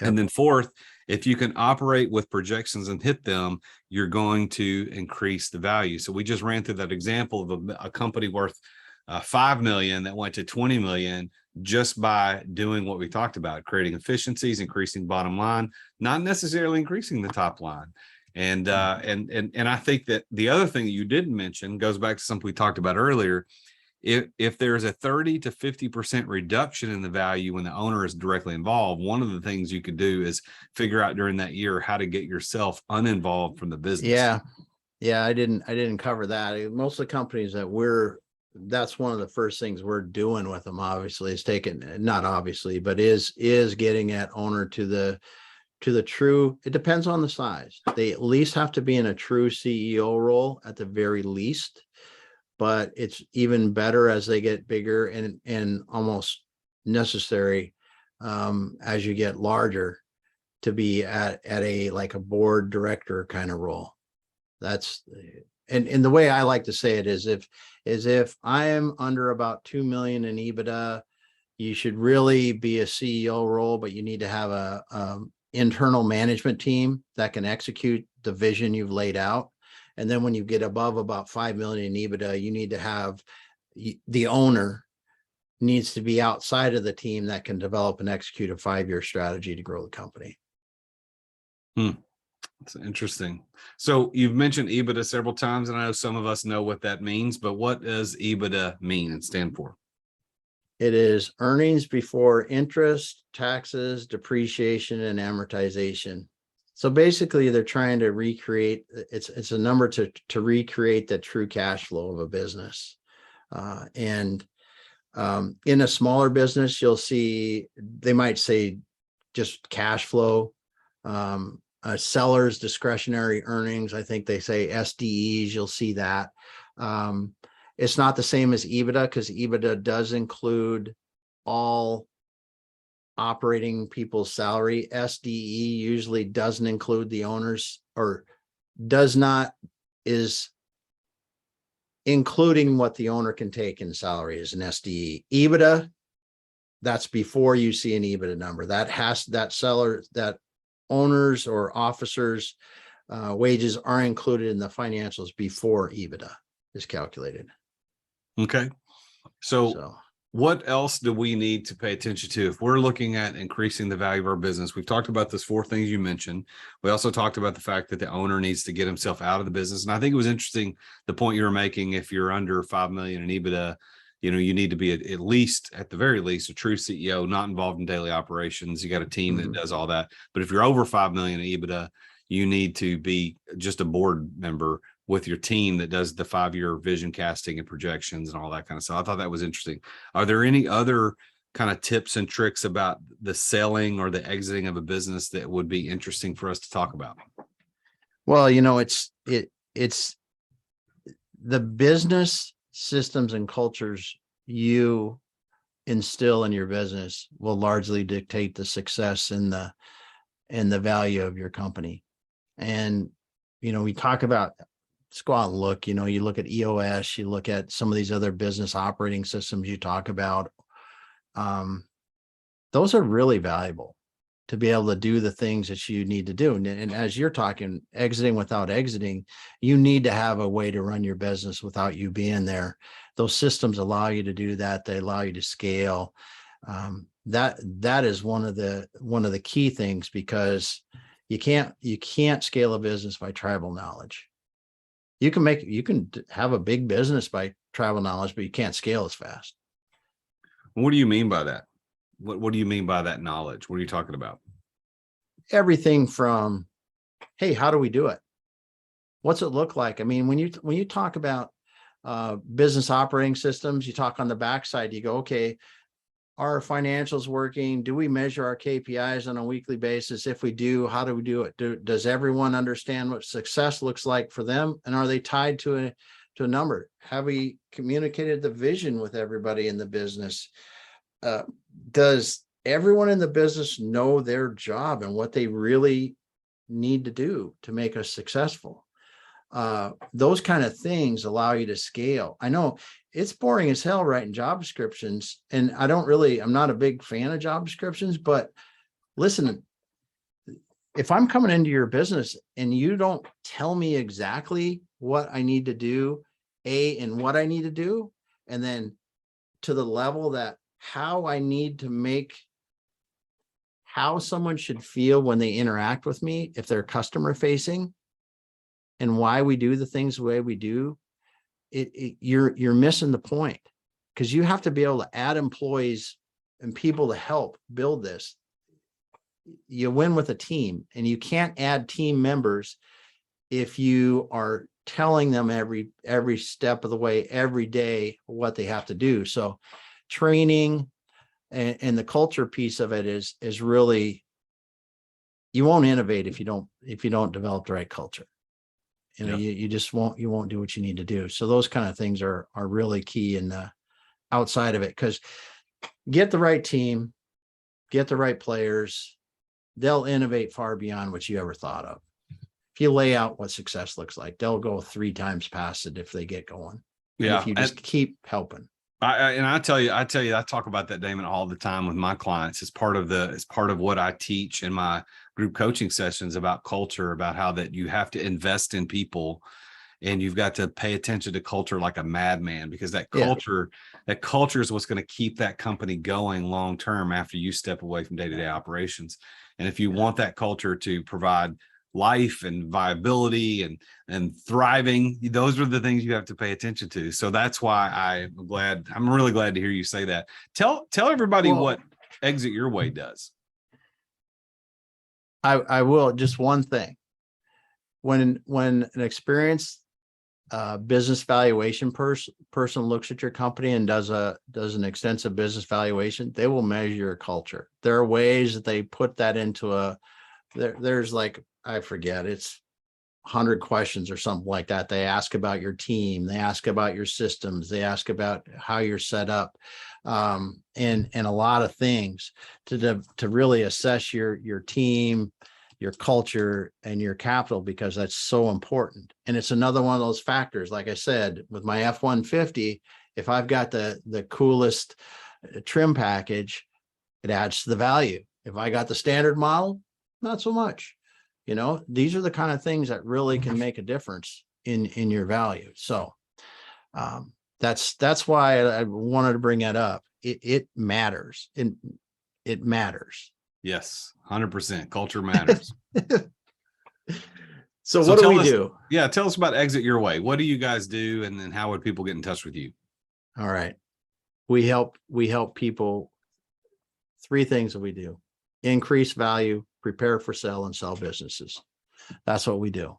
And then 4th, if you can operate with projections and hit them, you're going to increase the value. So we just ran through that example of a company worth 5 million that went to 20 million just by doing what we talked about, creating efficiencies, increasing bottom line, not necessarily increasing the top line. And I think that the other thing that you didn't mention goes back to something we talked about earlier. If there's a 30 to 50% reduction in the value when the owner is directly involved, one of the things you could do is figure out during that year how to get yourself uninvolved from the business. Yeah, I didn't cover that. Most of the companies that that's one of the first things we're doing with them, obviously, is is getting that owner to the true, it depends on the size. They at least have to be in a true CEO role at the very least, but it's even better as they get bigger and almost necessary as you get larger. to be at a like a board director kind of role. That's and the way I like to say it is if I am under about 2 million in EBITDA, you should really be a CEO role, but you need to have a internal management team that can execute the vision you've laid out. And then when you get above about 5 million in EBITDA, you need to have the owner needs to be outside of the team that can develop and execute a 5-year strategy to grow the company. That's interesting. So you've mentioned EBITDA several times, and I know some of us know what that means, but what does EBITDA mean and stand for? It is earnings before interest, taxes, depreciation, and amortization. So basically, they're trying to recreate. It's a number to recreate the true cash flow of a business. In a smaller business, you'll see they might say just cash flow. Seller's discretionary earnings. I think they say SDEs. You'll see that. It's not the same as EBITDA because EBITDA does include all operating people's salary. SDE usually doesn't include the owners or is including what the owner can take in salary as an SDE. EBITDA, that's before you see an EBITDA number. That owners or officers' wages are included in the financials before EBITDA is calculated. Okay. So what else do we need to pay attention to if we're looking at increasing the value of our business? We've talked about those 4 things you mentioned. We also talked about the fact that the owner needs to get himself out of the business. And I think it was interesting, the point you were making, if you're under 5 million in EBITDA, you need to be at the very least, a true CEO, not involved in daily operations. You got a team that does all that. But if you're over 5 million in EBITDA, you need to be just a board member with your team that does the 5-year vision casting and projections and all that kind of stuff. I thought that was interesting. Are there any other kind of tips and tricks about the selling or the exiting of a business that would be interesting for us to talk about? Well, it's the business systems and cultures you instill in your business will largely dictate the success and the value of your company. And, we talk about, let's go out and look, you look at EOS, you look at some of these other business operating systems you talk about. Those are really valuable to be able to do the things that you need to do. And as you're talking, exiting without exiting, you need to have a way to run your business without you being there. Those systems allow you to do that. They allow you to scale. That is one of the key things, because you can't scale a business by tribal knowledge. You can have a big business by tribal knowledge, but you can't scale as fast. What do you mean by that? What do you mean by that knowledge? What are you talking about? Everything from, hey, how do we do it? What's it look like? I mean, when you talk about business operating systems, you talk on the backside, you go, okay, are our financials working? Do we measure our KPIs on a weekly basis? If we do, how do we do it? Does everyone understand what success looks like for them? And are they tied to a number? Have we communicated the vision with everybody in the business? Does everyone in the business know their job and what they really need to do to make us successful? Those kind of things allow you to scale. I know it's boring as hell writing job descriptions, and I'm not a big fan of job descriptions, but listen, if I'm coming into your business and you don't tell me exactly what I need to do, and what I need to do, and then to the level that how I need to make how someone should feel when they interact with me, if they're customer facing, and why we do the things the way we do, you're missing the point, because you have to be able to add employees and people to help build this. You win with a team, and you can't add team members if you are telling them every step of the way, every day, what they have to do. So training and the culture piece of it is really, you won't innovate if you don't develop the right culture. You just won't do what you need to do. So those kind of things are really key in the outside of it, because get the right team, get the right players, they'll innovate far beyond what you ever thought of. If you lay out what success looks like, they'll go 3 times past it if they get going. And Yeah. if you just keep helping. I tell you, I talk about that, Damon, all the time with my clients. It's part of what I teach in my group coaching sessions about culture, about how that you have to invest in people and you've got to pay attention to culture like a madman, because that culture is what's going to keep that company going long term after you step away from day-to-day operations. And if you want that culture to provide life and viability and thriving, those are the things you have to pay attention to. So that's why I'm really glad to hear you say that. Tell everybody what Exit Your Way does. I will. Just one thing. When an experienced business valuation person looks at your company and does an extensive business valuation, they will measure your culture. There are ways that they put that into there's like, I forget, it's 100 questions or something like that. They ask about your team, they ask about your systems, they ask about how you're set up, and a lot of things to really assess your team, your culture, and your capital, because that's so important. And it's another one of those factors. Like I said, with my F-150, if I've got the coolest trim package, it adds to the value. If I got the standard model, not so much. These are the kind of things that really can make a difference in your value. So that's why I wanted to bring that up. It matters. It matters. Yes, 100%. Culture matters. So what do we do? Yeah, tell us about Exit Your Way. What do you guys do, and then how would people get in touch with you? All right, we help people. 3 things that we do: increase value, prepare for sale, and sell businesses. That's what we do.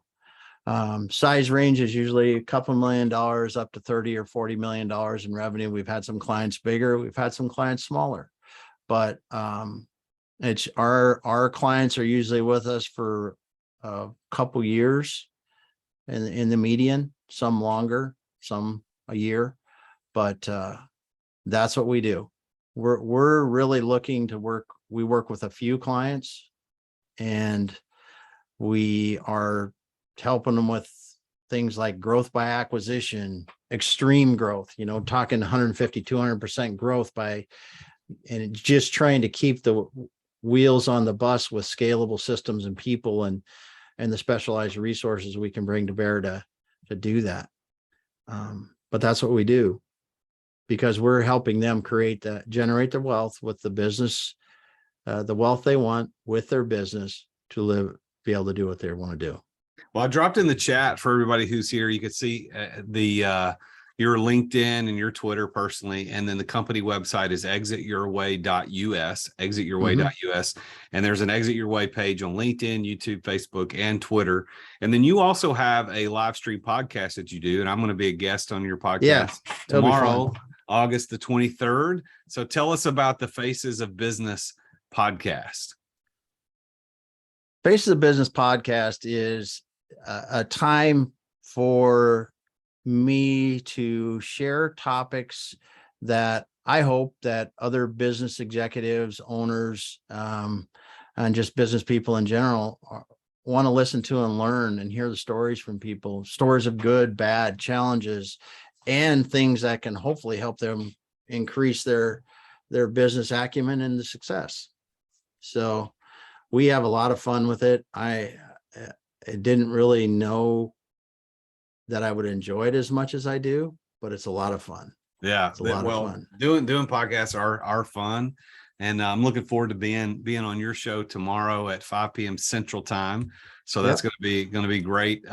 Size range is usually a couple $1 million up to 30 or $40 million in revenue. We've had some clients bigger, we've had some clients smaller, but it's our clients are usually with us for a couple years in the median, some longer, some a year, but that's what we do. We're really looking to work. We work with a few clients, and we are helping them with things like growth by acquisition, extreme growth, talking 150, 200% growth and just trying to keep the wheels on the bus with scalable systems and people and the specialized resources we can bring to bear to do that. But that's what we do, because we're helping them generate the wealth with the business, the wealth they want with their business to be able to do what they want to do. Well, I dropped in the chat for everybody who's here. You could see your LinkedIn and your Twitter personally, and then the company website is exityourway.us, exityourway.us. And there's an Exit Your Way page on LinkedIn, YouTube, Facebook, and Twitter. And then you also have a live stream podcast that you do, and I'm going to be a guest on your podcast tomorrow, August the 23rd. So tell us about the Faces of Business podcast. Faces of Business podcast is a time for me to share topics that I hope that other business executives, owners, and just business people in general want to listen to and learn and hear the stories from people, stories of good, bad, challenges, and things that can hopefully help them increase their business acumen and the success. So we have a lot of fun with it. I didn't really know that I would enjoy it as much as I do, but it's a lot of fun. Yeah, it's a lot of fun. Doing podcasts are fun, and I'm looking forward to being on your show tomorrow at 5 p.m. Central Time. So that's going to be great.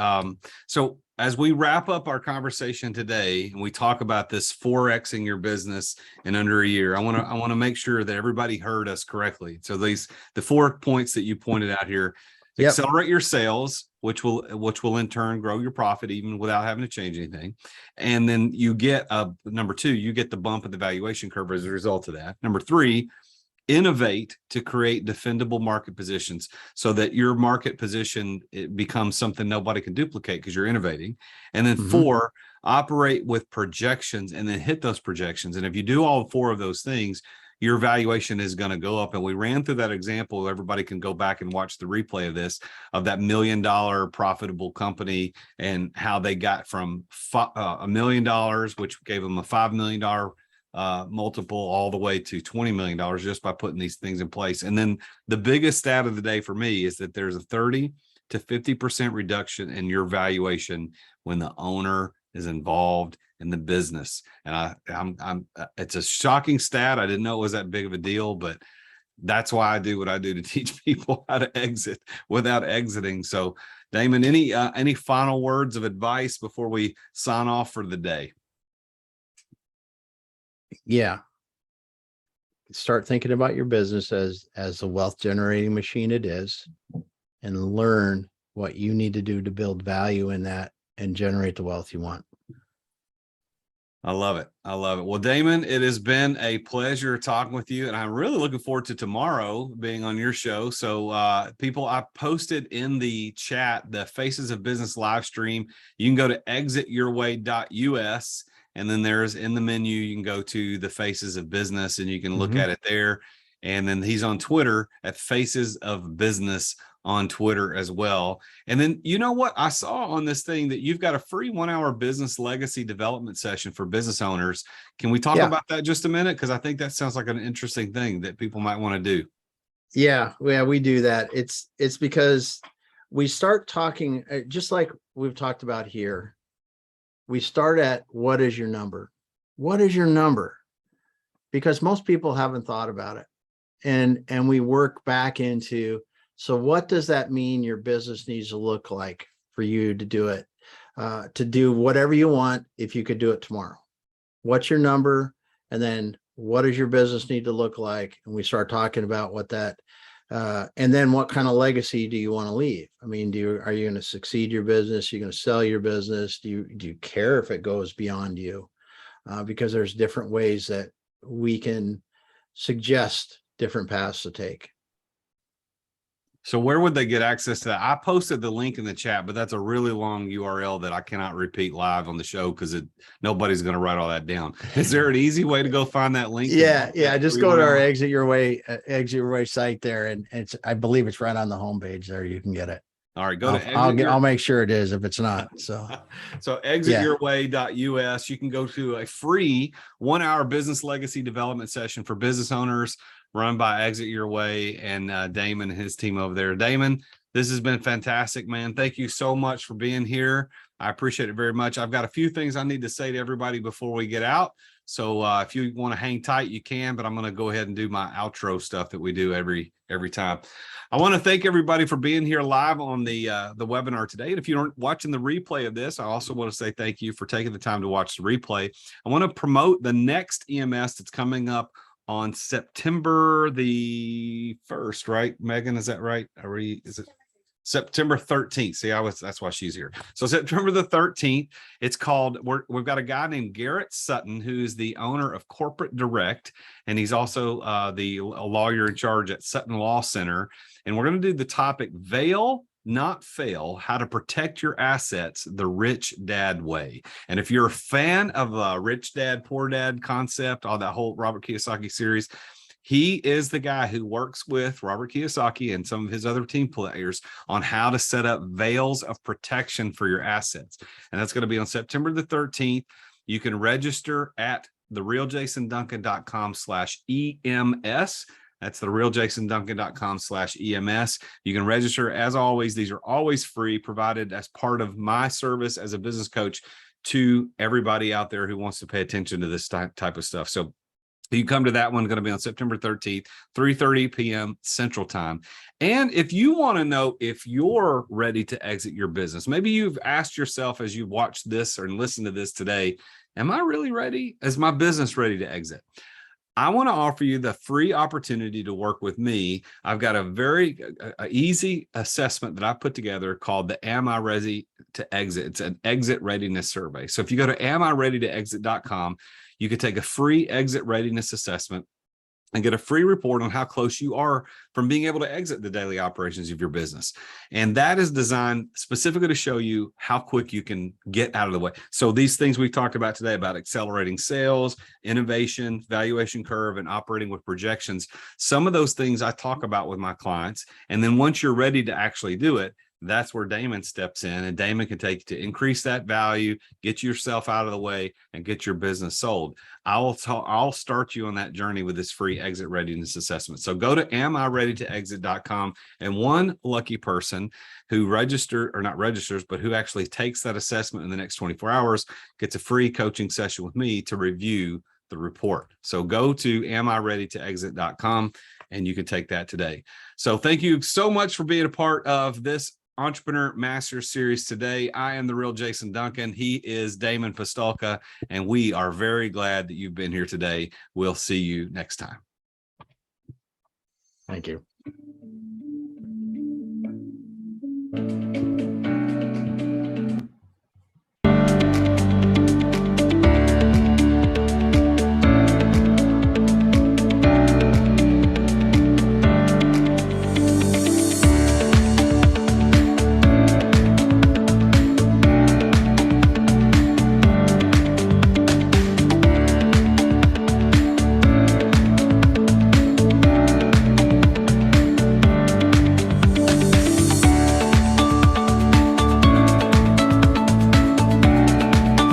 So as we wrap up our conversation today, and we talk about this 4Xing your business in under a year, I want to make sure that everybody heard us correctly. So the 4 points that you pointed out here: accelerate your sales, which will in turn grow your profit even without having to change anything. And then you get number 2, you get the bump in the valuation curve as a result of that. Number 3, innovate to create defendable market positions so that your market position, it becomes something nobody can duplicate because you're innovating. And then 4, operate with projections and then hit those projections. And if you do all 4 of those things, your valuation is going to go up. And we ran through that example. Everybody can go back and watch the replay of this, of that $1 million profitable company and how they got from $1 million, which gave them a $5 million multiple, all the way to $20 million just by putting these things in place. And then the biggest stat of the day for me is that there's a 30 to 50% reduction in your valuation when the owner is involved in the business. And it's a shocking stat. I didn't know it was that big of a deal, but that's why I do what I do, to teach people how to exit without exiting. So Damon, any final words of advice before we sign off for the day? Yeah. Start thinking about your business as the wealth generating machine it is, and learn what you need to do to build value in that and generate the wealth you want. I love it. I love it. Well, Damon, it has been a pleasure talking with you, and I'm really looking forward to tomorrow being on your show. So people, I posted in the chat the Faces of Business live stream. You can go to exityourway.us, and then there's in the menu, you can go to the Faces of Business and you can look at it there. And then he's on Twitter at Faces of Business on Twitter as well. And then, you know what? I saw on this thing that you've got a free 1-hour business legacy development session for business owners. Can we talk about that just a minute? Because I think that sounds like an interesting thing that people might want to do. Yeah, we do that. It's because we start talking, just like we've talked about here. We start at, what is your number? What is your number? Because most people haven't thought about it. And we work back into, so what does that mean your business needs to look like for you to do it, to do whatever you want if you could do it tomorrow? What's your number? And then what does your business need to look like? And we start talking about what that, and then what kind of legacy do you want to leave? I mean, are you going to succeed your business? Are you going to sell your business? Do you care if it goes beyond you? Because there's different ways that we can suggest different paths to take. So where would they get access to that? I posted the link in the chat, but that's a really long URL that I cannot repeat live on the show because nobody's going to write all that down. Is there an easy way to go find that link? Yeah. Just go to our Exit Your Way site there, and I believe it's right on the homepage there. You can get it. All right, go to I'll make sure it is if it's not. So exityourway.us. You can go to a free 1-hour business legacy development session for business owners, run by Exit Your Way and Damon and his team over there. Damon, this has been fantastic, man. Thank you so much for being here. I appreciate it very much. I've got a few things I need to say to everybody before we get out. So if you want to hang tight, you can, but I'm going to go ahead and do my outro stuff that we do every time. I want to thank everybody for being here live on the webinar today. And if you aren't watching the replay of this, I also want to say thank you for taking the time to watch the replay. I want to promote the next EMS that's coming up on September the 1st, right? Megan, is that right? Is it September 13th? See, that's why she's here. So September the 13th, it's called, we've got a guy named Garrett Sutton, who's the owner of Corporate Direct. And he's also a lawyer in charge at Sutton Law Center. And we're going to do the topic, Fail, Not Fail, How to Protect Your Assets the Rich Dad Way. And if you're a fan of Rich Dad, Poor Dad concept, all that whole Robert Kiyosaki series, he is the guy who works with Robert Kiyosaki and some of his other team players on how to set up veils of protection for your assets. And that's going to be on September the 13th. You can register at therealjasonduncan.com/EMS. That's therealjasonduncan.com/EMS. You can register. As always, these are always free, provided as part of my service as a business coach to everybody out there who wants to pay attention to this type of stuff. So you come to that one, going to be on September 13th, 3:30 p.m. Central Time. And if you want to know if you're ready to exit your business, maybe you've asked yourself as you've watched this or listened to this today, am I really ready? Is my business ready to exit? I want to offer you the free opportunity to work with me. I've got a very easy assessment that I put together called the Am I Ready to Exit? It's an exit readiness survey. So if you go to amireadytoexit.com, you can take a free exit readiness assessment. and get a free report on how close you are from being able to exit the daily operations of your business. And that is designed specifically to show you how quick you can get out of the way. So these things we've talked about today about accelerating sales, innovation, valuation curve, and operating with projections, some of those things I talk about with my clients. And then once you're ready to actually do it, that's where Damon steps in, and Damon can take you to increase that value, get yourself out of the way, and get your business sold. I'll start you on that journey with this free exit readiness assessment. So go to amireadytoexit.com, and one lucky person who not registers, but who actually takes that assessment in the next 24 hours gets a free coaching session with me to review the report. So go to amireadytoexit.com and you can take that today. So thank you so much for being a part of this Entrepreneur Master Series today. I am the real Jason Duncan. He is Damon Pistulka, and we are very glad that you've been here today. We'll see you next time. Thank you.